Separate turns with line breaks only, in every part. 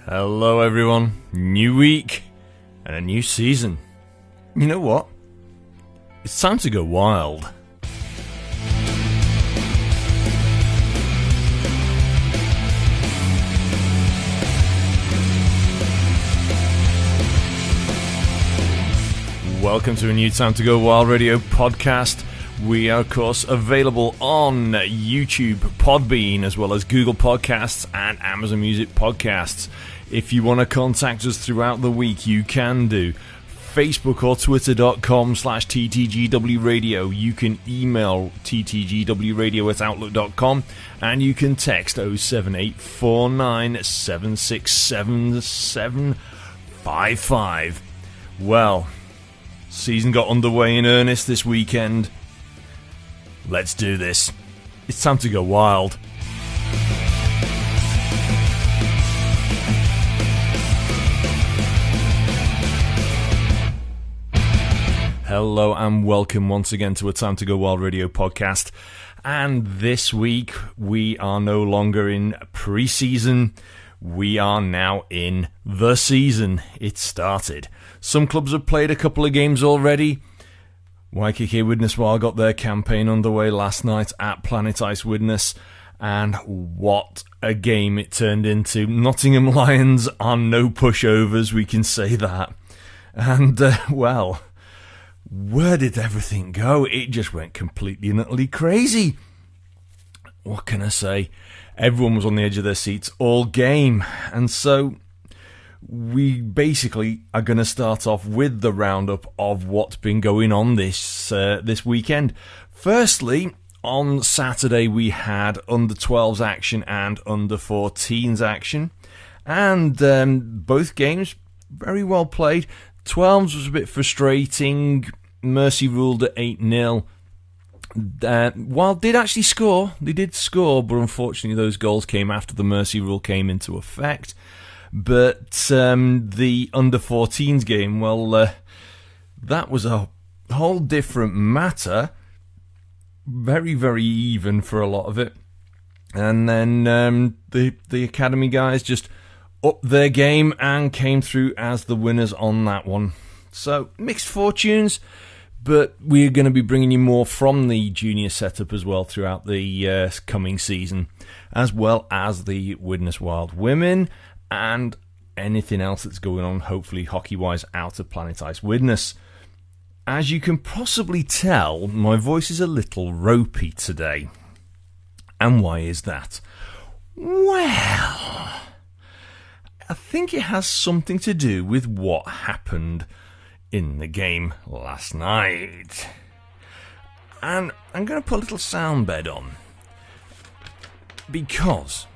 Hello everyone, new week and a new season. You know what? It's time to go wild. Welcome to a new Time to Go Wild Radio podcast. We are, of course, available on YouTube, Podbean, as well as Google Podcasts and Amazon Music Podcasts. If you want to contact us throughout the week, you can do. Facebook or Twitter.com/TTGW Radio. You can email ttgwradio@outlook.com, and you can text 07849767755. Well, season got underway in earnest this weekend. Let's do this. It's time to go wild. Hello and welcome once again to a Time to Go Wild Radio podcast. And this week we are no longer in pre-season. We are now in the season. It started. Some clubs have played a couple of games already. YKK Widnes Wild got their campaign underway last night at Planet Ice Widnes, and what a game it turned into. Nottingham Lions are no pushovers, we can say that. And, well, where did everything go? It just went completely and utterly crazy. What can I say? Everyone was on the edge of their seats all game, and so we basically are going to start off with the roundup of what's been going on this weekend. Firstly, on Saturday we had under-12s action and under-14s action, and both games very well played. 12s was a bit frustrating. Mercy ruled at 8-0. Wild did actually score. They did score, but unfortunately those goals came after the Mercy rule came into effect. But the under-14s game, well, that was a whole different matter. Very, very even for a lot of it. And then the academy guys just upped their game and came through as the winners on that one. So, mixed fortunes, but we're going to be bringing you more from the junior setup as well throughout the coming season, as well as the Widnes Wild women and anything else that's going on, hopefully hockey-wise, out of Planet Ice Widnes. As you can possibly tell, my voice is a little ropey today. And why is that? Well, I think it has something to do with what happened in the game last night. And I'm going to put a little sound bed on, because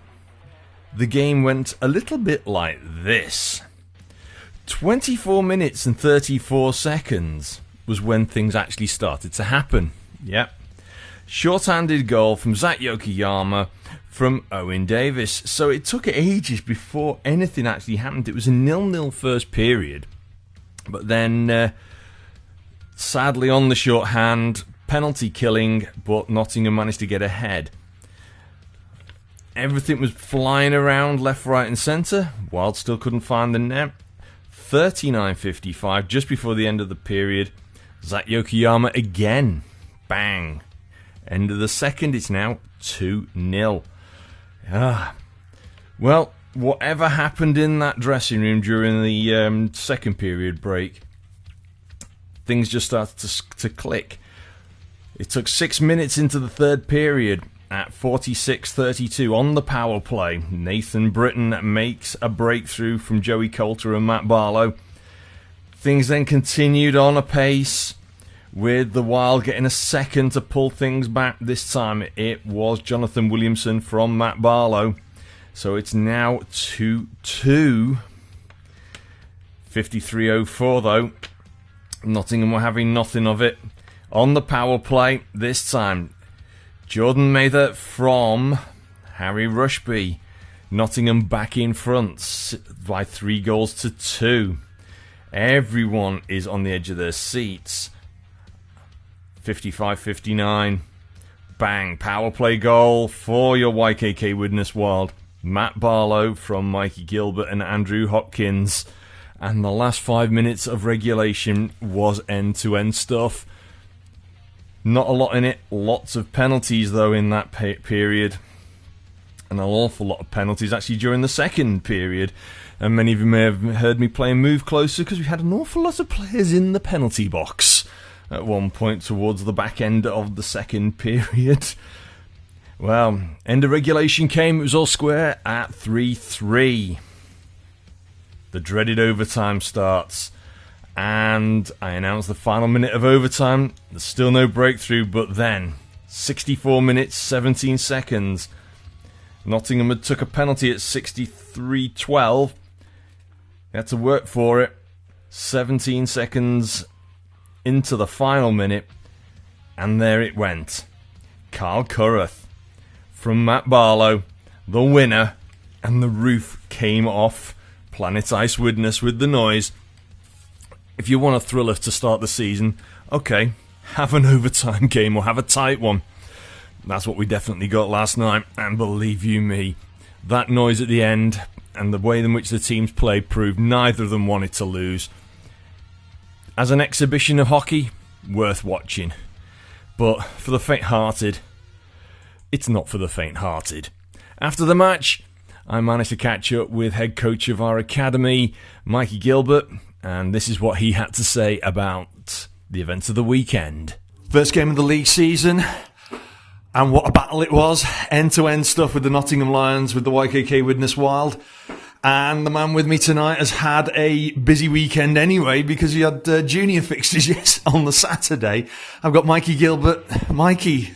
the game went a little bit like this. 24 minutes and 34 seconds was when things actually started to happen. Yep. Short-handed goal from Zach Yokoyama from Owen Davis. So it took ages before anything actually happened. It was a 0-0 first period. But then, sadly on the shorthand, penalty killing, but Nottingham managed to get ahead. Everything was flying around left, right and centre. Wild still couldn't find the net. 39:55, just before the end of the period. Zach Yokoyama again. Bang. End of the second, it's now 2-0. Well, whatever happened in that dressing room during the second period break, things just started to click. It took 6 minutes into the third period. At 46:32 on the power play, Nathan Britton makes a breakthrough from Joey Coulter and Matt Barlow. Things then continued on apace, with the Wild getting a second to pull things back. This time it was Jonathan Williamson from Matt Barlow. So it's now 2-2. 53:04 though. Nottingham were having nothing of it. On the power play, this time Jordan Mather from Harry Rushby. Nottingham back in front by 3-2. Everyone is on the edge of their seats. 55-59. Bang. Power play goal for your YKK Widnes Wild. Matt Barlow from Mikey Gilbert and Andrew Hopkins. And the last 5 minutes of regulation was end-to-end stuff. Not a lot in it. Lots of penalties, though, in that period. And an awful lot of penalties, actually, during the second period. And many of you may have heard me playing Move Closer, because we had an awful lot of players in the penalty box at one point towards the back end of the second period. Well, end of regulation came. It was all square at 3-3. The dreaded overtime starts. And I announced the final minute of overtime. There's still no breakthrough, but then 64 minutes, 17 seconds. Nottingham had took a penalty at 63-12. They had to work for it. 17 seconds into the final minute. And there it went. Carl Currath from Matt Barlow, the winner. And the roof came off Planet Ice Widnes with the noise. If you want a thriller to start the season, okay, have an overtime game or have a tight one. That's what we definitely got last night, and believe you me, that noise at the end and the way in which the teams played proved neither of them wanted to lose. As an exhibition of hockey, worth watching. But for the faint-hearted, it's not for the faint-hearted. After the match, I managed to catch up with head coach of our academy, Mikey Gilbert, and this is what he had to say about the events of the weekend. First game of the league season, and what a battle it was. End-to-end stuff with the Nottingham Lions, with the YKK Widnes Wild. And the man with me tonight has had a busy weekend anyway, because he had junior fixtures on the Saturday. I've got Mikey Gilbert. Mikey,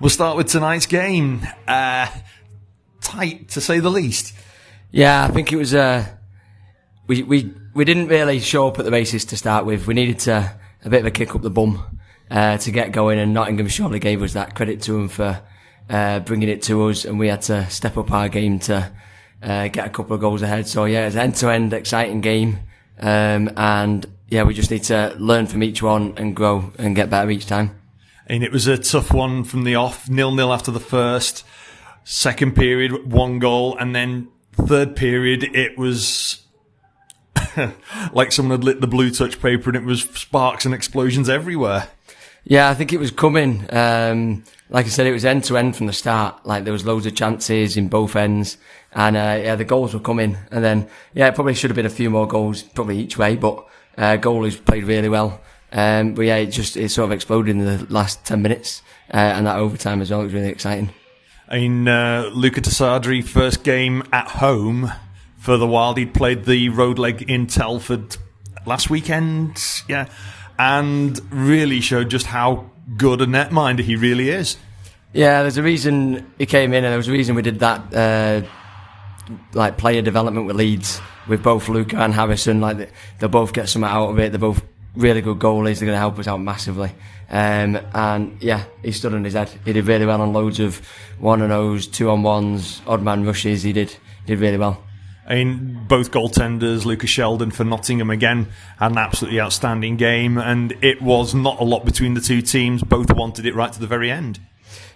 we'll start with tonight's game. Tight, to say the least.
Yeah, I think it was... We didn't really show up at the races to start with. We needed a bit of a kick up the bum to get going, and Nottingham surely gave us that. Credit to them for bringing it to us, and we had to step up our game to get a couple of goals ahead. So yeah, it's an end-to-end exciting game, and yeah, we just need to learn from each one and grow and get better each time.
And it was a tough one from the off, 0-0 after the first. Second period, 1 goal, and then third period, it was like someone had lit the blue touch paper and it was sparks and explosions everywhere.
Yeah, I think it was coming. Like I said, it was end to end from the start. Like there was loads of chances in both ends, and yeah, the goals were coming. And then yeah, it probably should have been a few more goals, probably each way. But goalies played really well. But yeah, it sort of exploded in the last 10 minutes, and that overtime as well. It was really exciting.
In Luca Tassadri, first game at home for the Wild. He'd played the road leg in Telford last weekend, yeah, and really showed just how good a netminder he really is.
Yeah, there's a reason he came in, and there was a reason we did that, like player development with Leeds, with both Luca and Harrison. Like they'll both get something out of it. They're both really good goalies. They're going to help us out massively. And yeah, he stood on his head. He did really well on loads of 1-0s, 2-on-1s, odd man rushes. He did really well.
I mean, both goaltenders, Lucas Sheldon for Nottingham again, had an absolutely outstanding game, and it was not a lot between the two teams. Both wanted it right to the very end.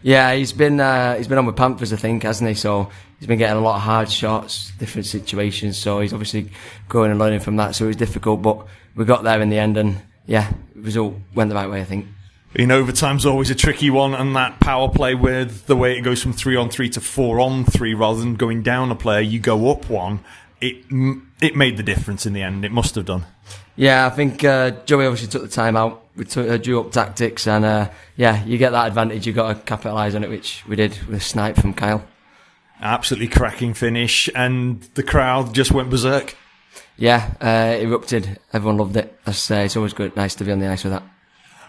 Yeah, he's been on with Panthers, I think, hasn't he? So he's been getting a lot of hard shots, different situations. So he's obviously growing and learning from that. So it was difficult, but we got there in the end, and yeah, the result went the right way, I think.
In overtime's always a tricky one, and that power play with the way it goes from 3-on-3 to 4-on-3 rather than going down a player, you go up one. It made the difference in the end. It must have done.
Yeah, I think Joey obviously took the time out. We drew up tactics, and yeah, you get that advantage. You've got to capitalise on it, which we did with a snipe from Kyle. Absolutely
cracking finish, and the crowd just went berserk.
Yeah, erupted. Everyone loved it. It's always good, nice to be on the ice with that.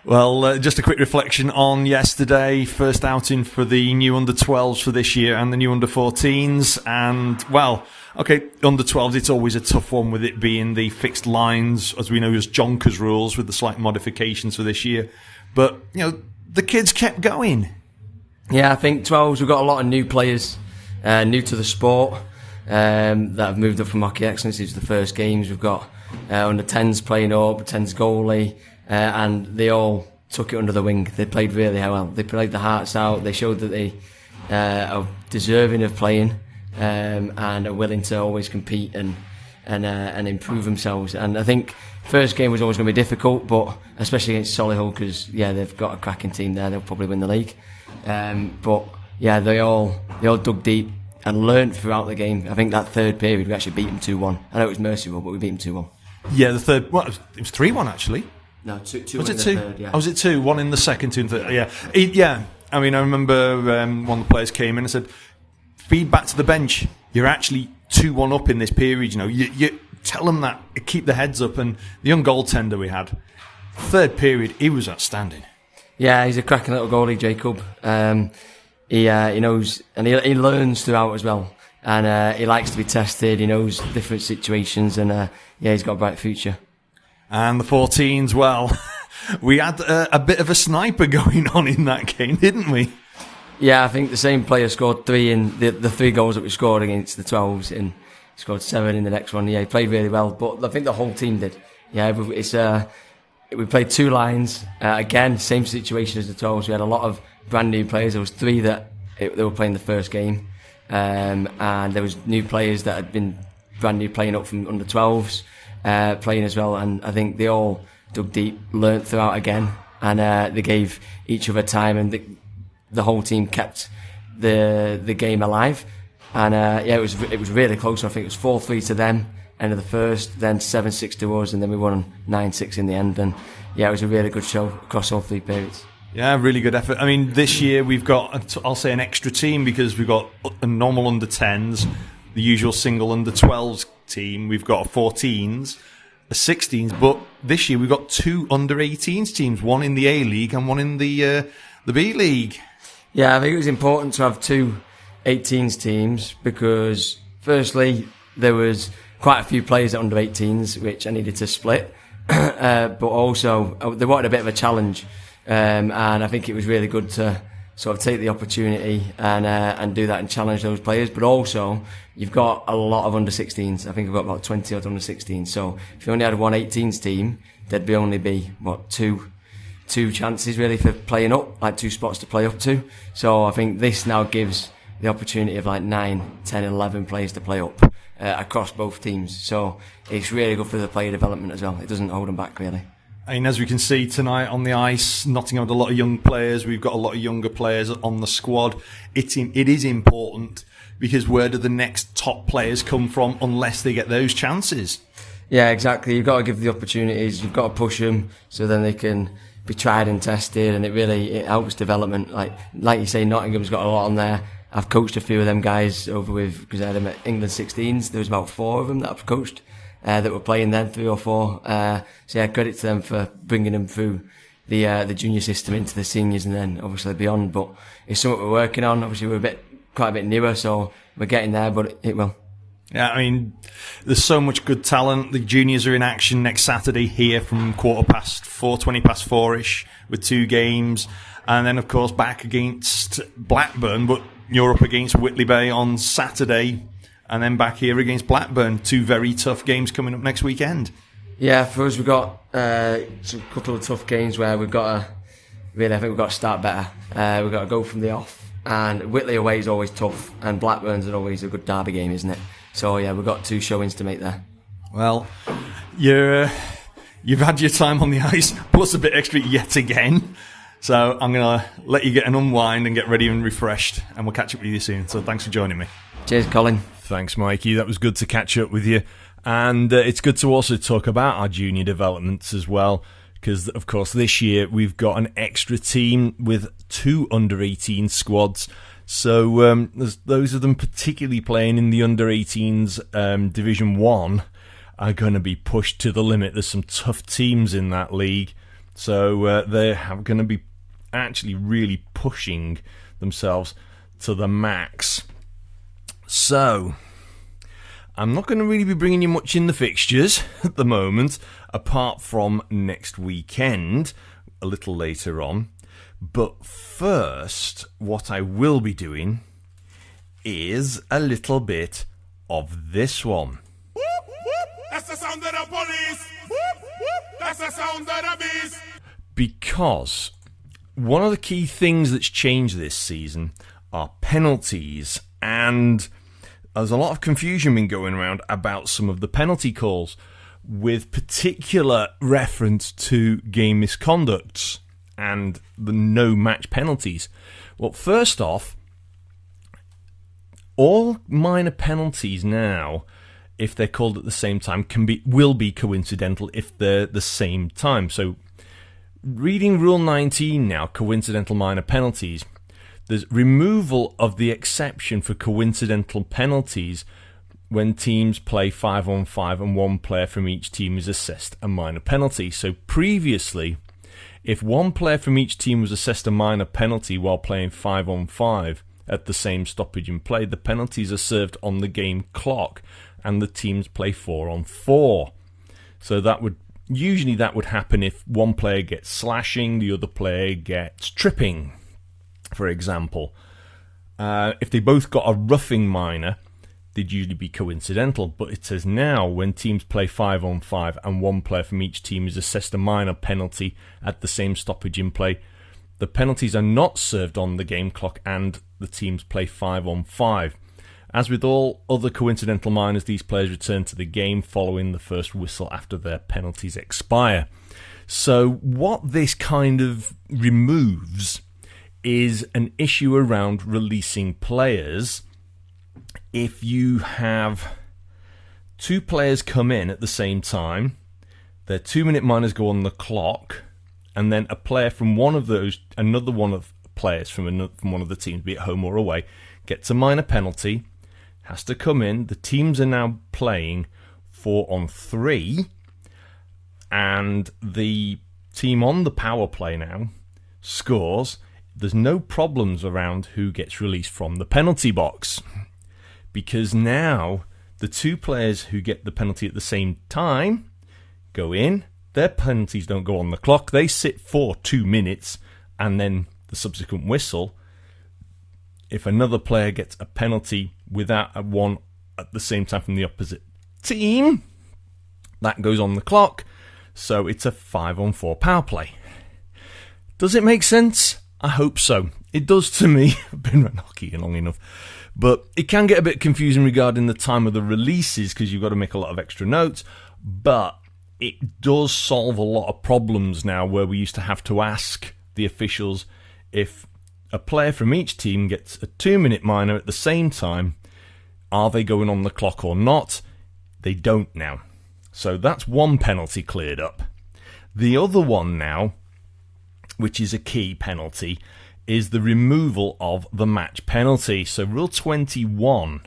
Well, just a quick reflection on yesterday. First outing for the new under-12s for this year and the new under-14s. And, well, okay, under-12s, it's always a tough one with it being the fixed lines, as we know as Jonkers rules, with the slight modifications for this year. But, you know, the kids kept going.
Yeah, I think 12s, we've got a lot of new players, new to the sport, that have moved up from Hockey Excellence. These are the first games. We've got under-10s playing up, 10s goalie. And they all took it under the wing. They played really well. They played their hearts out. They showed that they are deserving of playing. and are willing to always compete and improve themselves. And I think first game was always going to be difficult, but especially against Solihull, because they've got a cracking team there. They'll probably win the league. But yeah, they all dug deep and learned throughout the game. I think that third period we actually beat them 2-1. I know it was merciful, but we beat them 2-1.
Yeah, the third. Well, it was 3-1 actually.
No, 2.
Was it 2?
Third, yeah.
Oh, was it 2? 1 in the second, 2 in the third. Yeah. I mean, I remember one of the players came in and said, "Feed back to the bench. You're actually 2-1 up in this period. You know, you tell them that. Keep their heads up." And the young goaltender we had, third period, he was outstanding.
Yeah, he's a cracking little goalie, Jacob. He knows, and he learns throughout as well. And he likes to be tested. He knows different situations, and he's got a bright future.
And the 14s, well, we had a bit of a sniper going on in that game, didn't we?
Yeah, I think the same player scored 3 in the 3 goals that we scored against the 12s, and scored 7 in the next one. Yeah, he played really well, but I think the whole team did. Yeah, we played 2 lines. Again, same situation as the 12s. We had a lot of brand new players. There was 3 that they were playing the first game, and there was new players that had been brand new playing up from under 12s. Playing as well, and I think they all dug deep, learnt throughout again, and they gave each other time, and the whole team kept the game alive. And it was really close. I think it was 4-3 to them end of the first, then 7-6 to us, and then we won 9-6 in the end. And it was a really good show across all 3 periods.
Yeah, really good effort. I mean, this year we've got, I'll say, an extra team, because we've got a normal under 10s, the usual single under 12s team. We've got a 14s, a 16s, but this year we've got 2 under 18s teams, one in the A League and one in the B League. Yeah,
I think it was important to have 2 18s teams, because firstly there was quite a few players at under 18s which I needed to split, but also they wanted a bit of a challenge, and I think it was really good to sort of take the opportunity and do that and challenge those players. But also, you've got a lot of under 16s. I think I've got about 20 odd under 16s. So if you only had one 18s team, there'd only be two chances really for playing up, like 2 spots to play up to. So I think this now gives the opportunity of like 9, 10, 11 players to play up across both teams. So it's really good for the player development as well. It doesn't hold them back really.
I mean, as we can see tonight on the ice, Nottingham had a lot of young players. We've got a lot of younger players on the squad. It is important, because where do the next top players come from unless they get those chances?
Yeah, exactly. You've got to give the opportunities. You've got to push them so then they can be tried and tested, and it helps development. Like you say, Nottingham's got a lot on there. I've coached a few of them guys over with, because I had them at England 16s. There was about 4 of them that I've coached. That were playing then, 3 or 4. So yeah, credit to them for bringing them through the junior system into the seniors and then obviously beyond. But it's something we're working on. Obviously we're quite a bit newer, so we're getting there, but it will.
Yeah, I mean, there's so much good talent. The juniors are in action next Saturday here from 20 past 4-ish with 2 games. And then, of course, back against Blackburn, but you're up against Whitley Bay on Saturday. And then back here against Blackburn. 2 very tough games coming up next weekend.
Yeah, for us, we've got a couple of tough games where we've got to start better. We've got to go from the off. And Whitley away is always tough. And Blackburn's always a good derby game, isn't it? So, yeah, we've got 2 showings to make there.
Well, you've had your time on the ice, plus a bit extra yet again. So I'm going to let you get an unwind and get ready and refreshed. And we'll catch up with you soon. So thanks for joining me.
Cheers, Colin.
Thanks, Mikey. That was good to catch up with you. And it's good to also talk about our junior developments as well, because, of course, this year we've got an extra team with 2 under-18 squads. So those of them particularly playing in the under-18s Division 1 are going to be pushed to the limit. There's some tough teams in that league. So they're going to be actually really pushing themselves to the max. So, I'm not going to really be bringing you much in the fixtures at the moment, apart from next weekend, a little later on. But first, what I will be doing is a little bit of this one.
That's the sound of the police. That's the sound of the beast.
Because one of the key things that's changed this season are penalties, and there's a lot of confusion been going around about some of the penalty calls, with particular reference to game misconducts and the no match penalties. Well, first off, all minor penalties now, if they're called at the same time, will be coincidental if they're the same time. So, reading Rule 19 now, coincidental minor penalties, there's removal of the exception for coincidental penalties when teams play 5-on-5 and one player from each team is assessed a minor penalty. So previously, if one player from each team was assessed a minor penalty while playing 5-on-5 at the same stoppage in play, the penalties are served on the game clock and the teams play 4-on-4. So that would happen if one player gets slashing, the other player gets tripping, for example. If they both got a roughing minor, they'd usually be coincidental, but it says now when teams play 5-on-5 and one player from each team is assessed a minor penalty at the same stoppage in play, the penalties are not served on the game clock and the teams play 5-on-5. As with all other coincidental minors, these players return to the game following the first whistle after their penalties expire. So what this kind of removes is an issue around releasing players. If you have two players come in at the same time, their 2-minute minors go on the clock, and then a player from one of those, another one of players from one of the teams, be it home or away, gets a minor penalty, has to come in. The teams are now playing 4-on-3, and the team on the power play now scores. There's no problems around who gets released from the penalty box, because now the two players who get the penalty at the same time go in. Their penalties don't go on the clock. They sit for 2 minutes and then the subsequent whistle. If another player gets a penalty without a one at the same time from the opposite team, that goes on the clock. So it's a 5-on-4 power play. Does it make sense? I hope so. It does to me. I've been around hockey long enough. But it can get a bit confusing regarding the time of the releases because you've got to make a lot of extra notes. But it does solve a lot of problems now where we used to have to ask the officials if a player from each team gets a 2-minute minor at the same time, are they going on the clock or not? They don't now. So that's one penalty cleared up. The other one now, which is a key penalty, is the removal of the match penalty. So Rule 21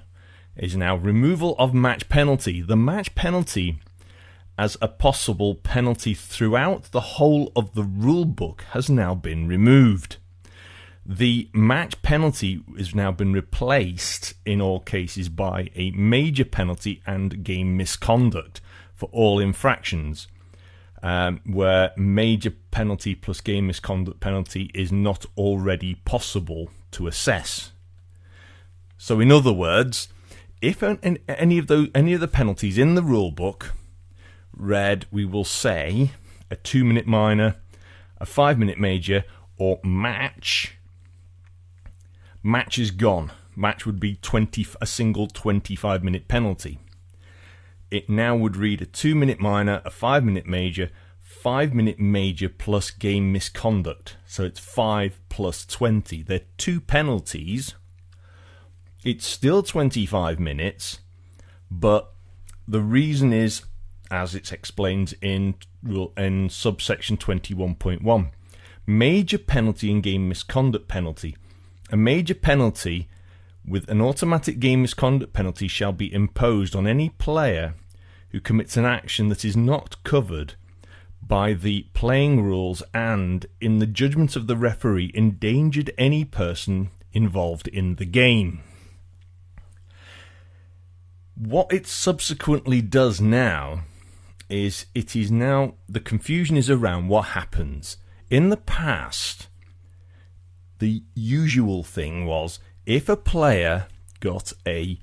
is now removal of match penalty. The match penalty as a possible penalty throughout the whole of the rule book has now been removed. The match penalty has now been replaced in all cases by a major penalty and game misconduct for all infractions, where major penalty plus game misconduct penalty is not already possible to assess. So in other words, if any of the penalties in the rule book read, we will say, a 2-minute minor, a 5-minute major, or match is gone. Match would be a single 25-minute penalty. It now would read a 2-minute minor, a 5-minute major, 5-minute major plus game misconduct. So it's 5 plus 20. They're two penalties. It's still 25 minutes, but the reason is, as it's explained in subsection 21.1, major penalty and game misconduct penalty. A major penalty with an automatic game misconduct penalty shall be imposed on any player who commits an action that is not covered by the playing rules and, in the judgment of the referee, endangered any person involved in the game. What it subsequently does now is the confusion is around what happens. In the past, the usual thing was if a player got a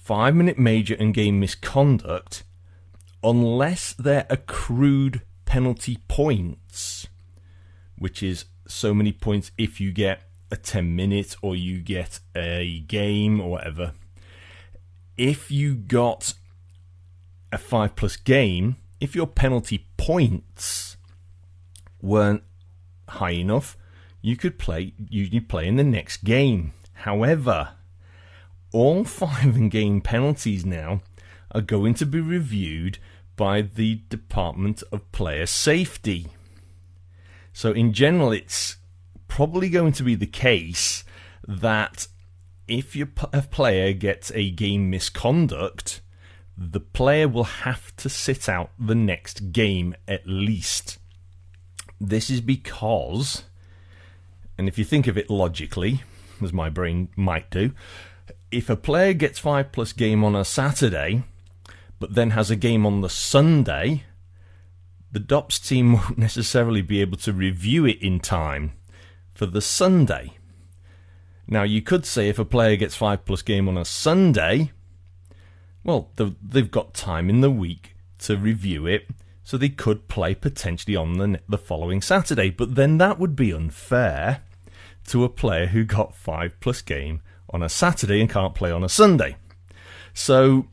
5-minute major and game misconduct, unless they're accrued penalty points, which is so many points if you get a 10-minute or you get a game or whatever, if you got a 5+ game, if your penalty points weren't high enough, you could play in the next game. However, all 5 game penalties now are going to be reviewed by the Department of Player Safety. So in general, it's probably going to be the case that if a player gets a game misconduct, the player will have to sit out the next game at least. This is because, and if you think of it logically, as my brain might do, if a player gets 5+ game on a Saturday, but then has a game on the Sunday, the DOPS team won't necessarily be able to review it in time for the Sunday. Now, you could say if a player gets 5+ game on a Sunday, well, they've got time in the week to review it, so they could play potentially on the following Saturday. But then that would be unfair to a player who got 5+ game on a Saturday and can't play on a Sunday. So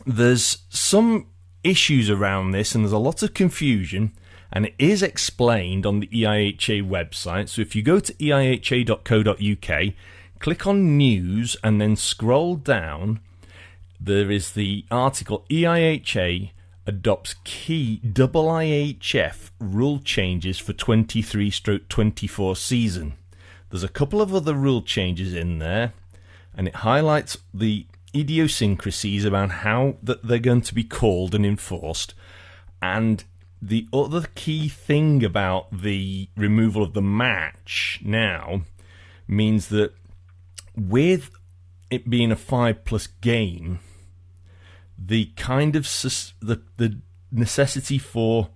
there's some issues around this, and there's a lot of confusion, and it is explained on the EIHA website. So if you go to eiha.co.uk, click on news, and then scroll down, there is the article EIHA adopts key IIHF rule changes for 23/24 season. There's a couple of other rule changes in there, and it highlights the idiosyncrasies about how that they're going to be called and enforced. And the other key thing about the removal of the match now means that with it being a 5+ game, the kind of the necessity for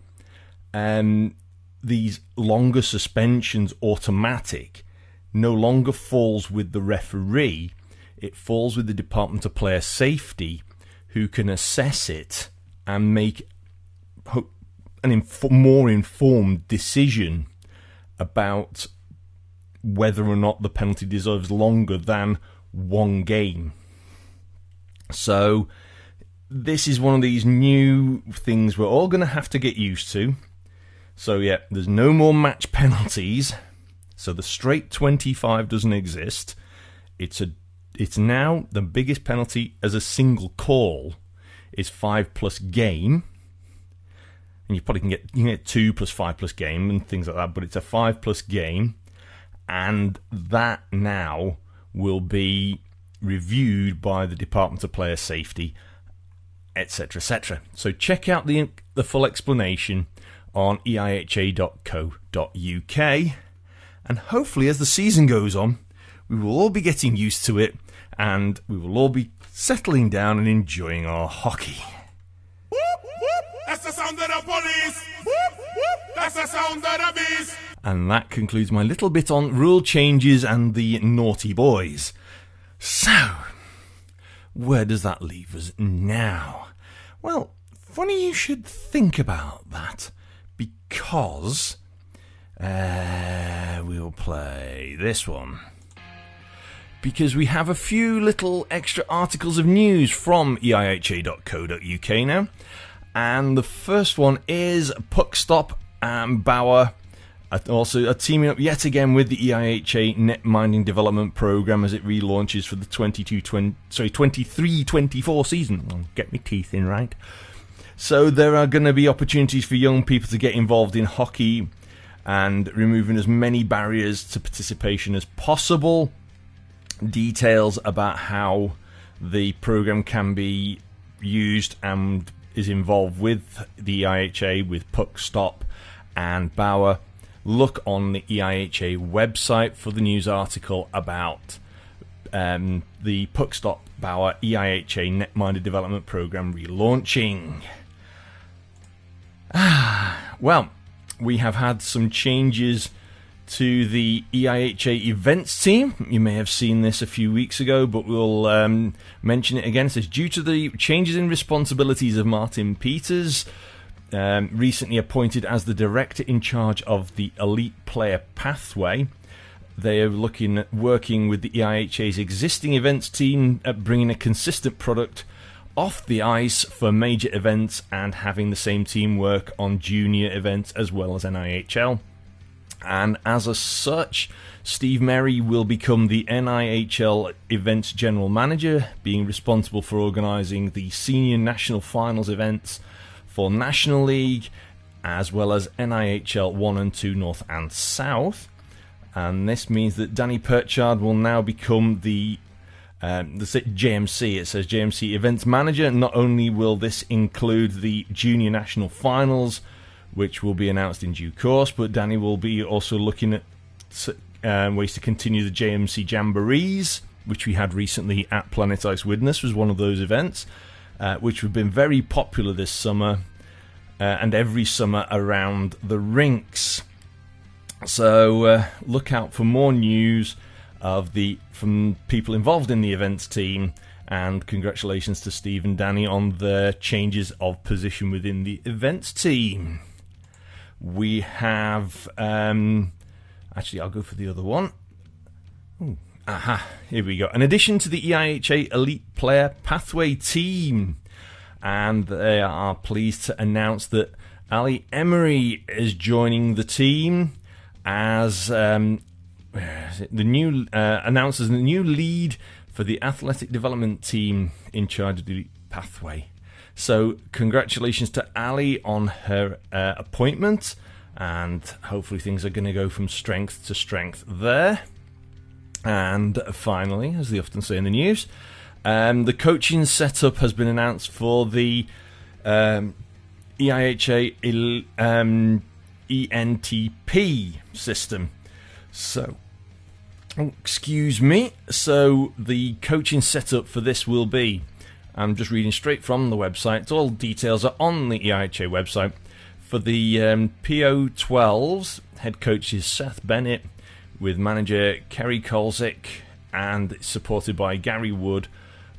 these longer suspensions automatic no longer falls with the referee. It falls with the Department of Player Safety, who can assess it and make an more informed decision about whether or not the penalty deserves longer than 1 game. So this is one of these new things we're all going to have to get used to. So yeah, there's no more match penalties. So the straight 25 doesn't exist. It's now the biggest penalty as a single call is 5+ game. And you probably can get 2 + 5+ game and things like that, but it's a 5+ game, and that now will be reviewed by the Department of Player Safety, etc., etc. So check out the full explanation on eiha.co.uk, and hopefully as the season goes on, we will all be getting used to it, and we will all be settling down and enjoying our hockey.
Whoop, whoop. That's the sound of the police. Whoop, whoop. That's the sound of the beast.
And that concludes my little bit on rule changes and the naughty boys. So, where does that leave us now? Well, funny you should think about that, because we'll play this one. Because we have a few little extra articles of news from eiha.co.uk now. And the first one is Puckstop and Bauer also are teaming up yet again with the EIHA Netminding Development Programme as it relaunches for the 23-24 season. I'll get my teeth in right. So there are going to be opportunities for young people to get involved in hockey and removing as many barriers to participation as possible. Details about how the program can be used and is involved with the EIHA, with Puckstop and Bauer. Look on the EIHA website for the news article about the Puckstop Bauer EIHA Netminder Development Program relaunching. Well, we have had some changes to the EIHA events team. You may have seen this a few weeks ago, but we'll mention it again. It says, due to the changes in responsibilities of Martin Peters, recently appointed as the director in charge of the Elite Player Pathway, They are looking at working with the EIHA's existing events team at bringing a consistent product off the ice for major events and having the same team work on junior events as well as NIHL. And as such, Steve Merry will become the NIHL Events General Manager, being responsible for organising the Senior National Finals events for National League, as well as NIHL 1 and 2 North and South. And this means that Danny Purchard will now become the JMC. It says JMC Events Manager. Not only will this include the Junior National Finals, which will be announced in due course, but Danny will be also looking at ways to continue the JMC Jamborees, which we had recently at Planet Ice Widnes, was one of those events, which have been very popular this summer and every summer around the rinks. So look out for more news from people involved in the events team, and congratulations to Steve and Danny on their changes of position within the events team. We have actually, I'll go for the other one. Ooh, here we go. An addition to the EIHA Elite Player Pathway team, and they are pleased to announce that Ali Emery is joining the team as the new announces the new lead for the athletic development team in charge of the pathway. So congratulations to Ali on her appointment, and hopefully things are going to go from strength to strength there. And finally, as they often say in the news, the coaching setup has been announced for the EIHA ENTP system. So, excuse me. So the coaching setup for this will be, I'm just reading straight from the website. All details are on the EIHA website. For the PO12s, head coach is Seth Bennett, with manager Kerry Kolzik, and supported by Gary Wood,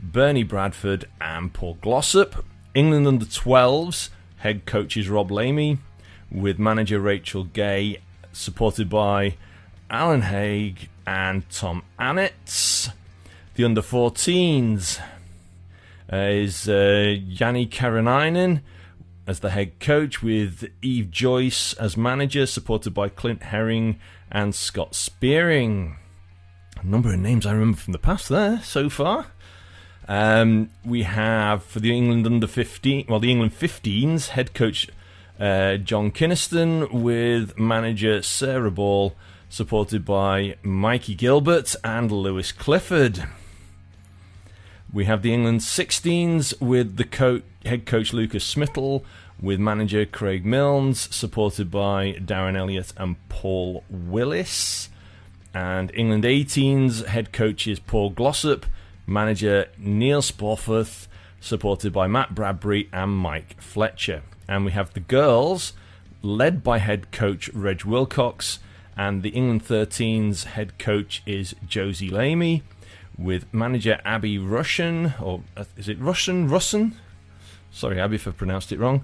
Bernie Bradford, and Paul Glossop. England under 12s, head coach is Rob Lamy, with manager Rachel Gay, supported by Alan Haig and Tom Annetts. The under 14s is Yanni Karanainen as the head coach, with Eve Joyce as manager, supported by Clint Herring and Scott Spearing. A number of names I remember from the past there so far. We have for the England under 15, the England 15s, head coach John Kinniston, with manager Sarah Ball, supported by Mikey Gilbert and Lewis Clifford. We have the England 16s with the head coach Lucas Smittle, with manager Craig Milnes, supported by Darren Elliott and Paul Willis. And England 18s head coach is Paul Glossop, manager Neil Sporforth, supported by Matt Bradbury and Mike Fletcher. And we have the girls, led by head coach Reg Wilcox, and the England 13s head coach is Josie Lamy, with manager Abby Russian, or is it Russon? Sorry, Abby, if I pronounced it wrong.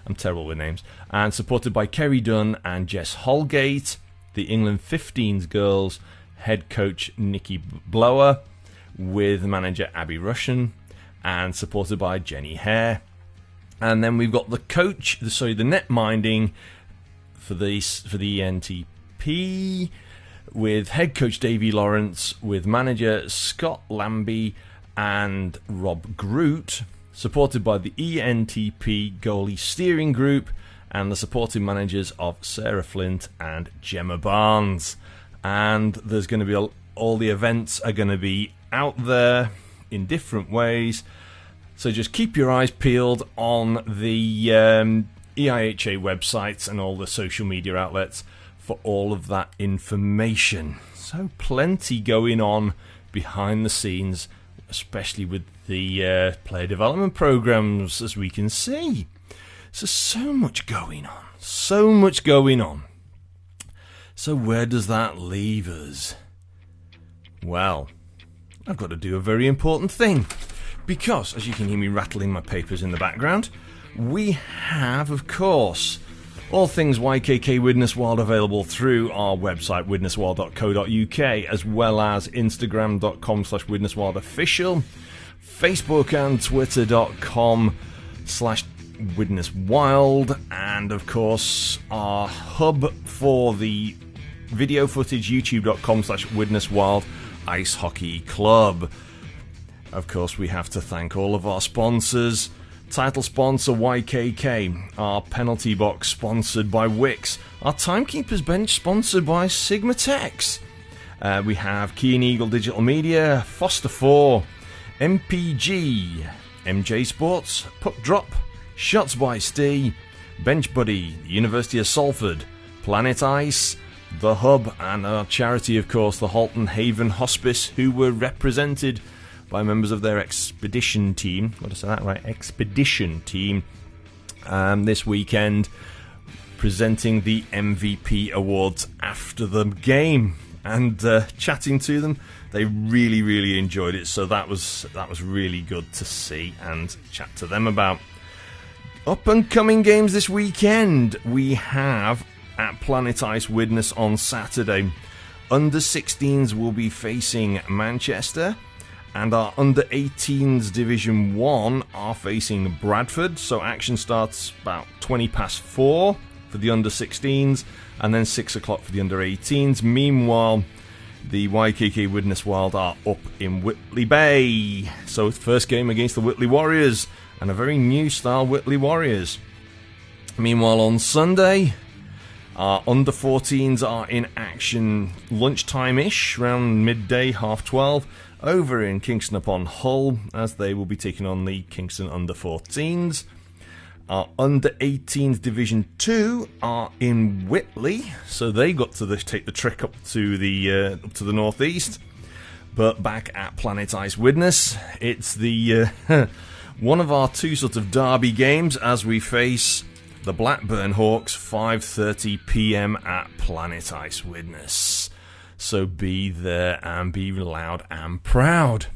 I'm terrible with names. And supported by Kerry Dunn and Jess Holgate. The England 15s girls, head coach Nikki Blower, with manager Abby Russian, and supported by Jenny Hare. And then we've got the net minding for the ENTP, with head coach Davey Lawrence, with manager Scott Lambie and Rob Groot, supported by the ENTP goalie steering group and the supporting managers of Sarah Flint and Gemma Barnes. And there's going to be all the events are going to be out there in different ways, so just keep your eyes peeled on the EIHA websites and all the social media outlets for all of that information. So plenty going on behind the scenes, especially with the player development programs, as we can see. So much going on. So where does that leave us? Well, I've got to do a very important thing, because, as you can hear me rattling my papers in the background, we have, of course, All things YKK Widnes Wild available through our website, widneswild.co.uk, as well as Instagram.com/WidnesWildOfficial, Facebook and Twitter.com/WidnesWild, and of course our hub for the video footage, YouTube.com/WidnesWild Ice Hockey Club. Of course, we have to thank all of our sponsors. Title sponsor YKK, our penalty box sponsored by Wix, our timekeepers bench sponsored by Sigma Tex. We have Keen Eagle Digital Media, Foster 4, MPG, MJ Sports, Puck Drop, Shots by Stee, Bench Buddy, the University of Salford, Planet Ice, The Hub, and our charity, of course, the Halton Haven Hospice, who were represented by members of their expedition team. Got to say that right, expedition team. This weekend, presenting the MVP awards after the game and chatting to them. They really, really enjoyed it. So that was really good to see and chat to them about. Up and coming games this weekend, we have at Planet Ice Widnes on Saturday. Under 16s will be facing Manchester. And our under-18s Division 1 are facing Bradford. So action starts about 4:20 for the under-16s, and then 6 o'clock for the under-18s. Meanwhile, the YKK Widnes Wild are up in Whitley Bay. So first game against the Whitley Warriors, and a very new-style Whitley Warriors. Meanwhile, on Sunday, our under-14s are in action lunchtime-ish, around midday, 12:30. Over in Kingston upon Hull, as they will be taking on the Kingston under-14s. Our under-18s Division 2 are in Whitley, so they got to take the trek up to the northeast. But back at Planet Ice Widnes, it's the one of our two sort of derby games as we face the Blackburn Hawks, 5:30 p.m. at Planet Ice Widnes. So be there and be loud and proud.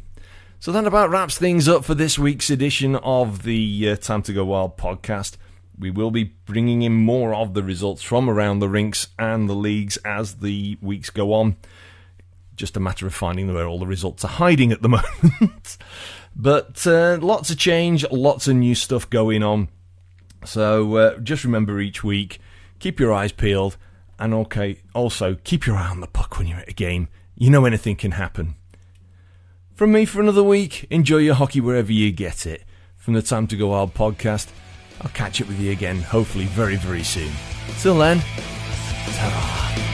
So that about wraps things up for this week's edition of the Time to Go Wild podcast. We will be bringing in more of the results from around the rinks and the leagues as the weeks go on. Just a matter of finding where all the results are hiding at the moment. But lots of change, lots of new stuff going on. So just remember each week, keep your eyes peeled. And also, keep your eye on the puck when you're at a game. You know anything can happen. From me for another week, enjoy your hockey wherever you get it. From the Time to Go Wild podcast, I'll catch up with you again, hopefully very, very soon. Till then, ta-ra.